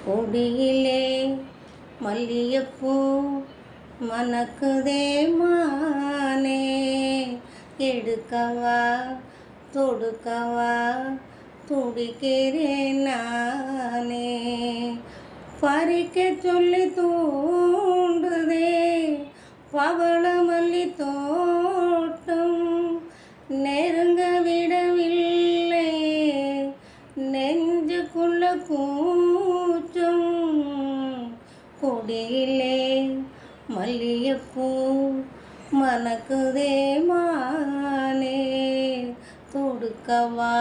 கொடியிலே மல்லிகைப்பூ மணக்குதே மானே, எடுக்கவா தொடுக்கவா துடிக்கிறேன் நானே. பறிக்க சொல்லி தூண்டுதே பவளமல்லி தோட்டம், நெருங்க விடவில்லை நெஞ்சுக்குள்ள கூச்சம். கொடியிலே மல்லிகைப்பூ மணக்குதே மானே, தொடுக்கவா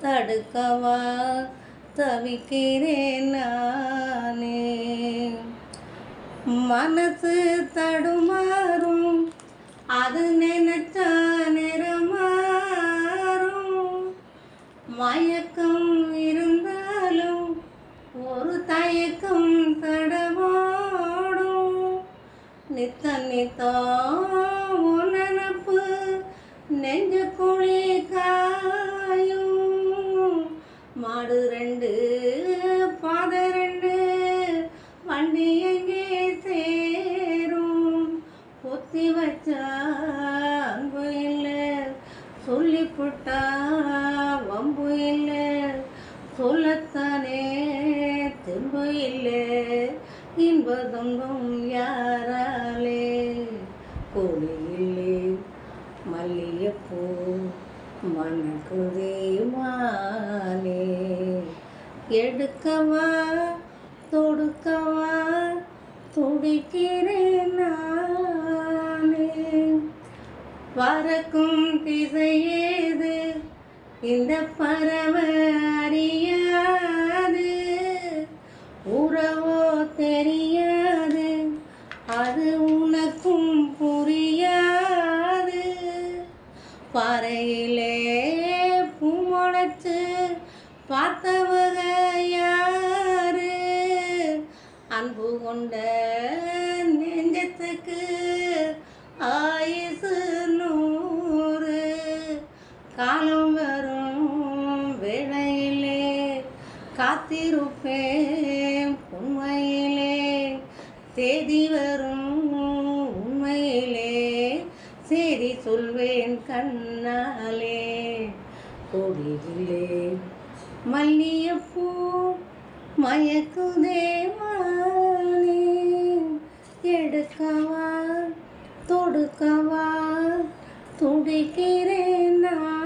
தடுக்கவா தவிக்கிறேன் நானே. மனசு தடுமாறும் அது நினைச்சா நிறமாறும், மயக்கம் இருந்தாலும் ஒரு தயக்கம் தடமாடும். நித்த நித்தம் நினப்பு நெஞ்சு குழி காயும். மாடு ரெண்டு பாதை ரெண்டு வண்டி எங்கே சேரும். பொத்தி வச்சா அன்பு இல்லை சொல்லிப்புட்டா வம்பு இல்லை, சொல்லத்தானே தெம்பு இல்லை இன்ப துன்பம் யாராலே. கொடியிலே மல்லிகைப்பூ மணக்குதே மானே, எடுக்கவா தொடுக்கவா துடிக்கிறேன் நானே. பறக்கும் திசையேது இந்த பறவை அறியாது, உறவோ தெரியாது அது உனக்கும் புரியாது. பாறையிலே பூமுளைச்சு பார்த்தவக யாரு, அன்பு கொண்ட நெஞ்சத்துக்கு ஆயுசு 100. காலம் வரும் வேளையிலே காத்திருப்பேன் உண்மையிலே, தேதி வரும் உண்மையிலே சேரி சொல்வேன் கண்ணாலே. கொடியிலே மல்லிகைப்பூ மயக்குதே மானே, எடுக்கவா தொடுக்கவா துடிக்கிறேன் நான்.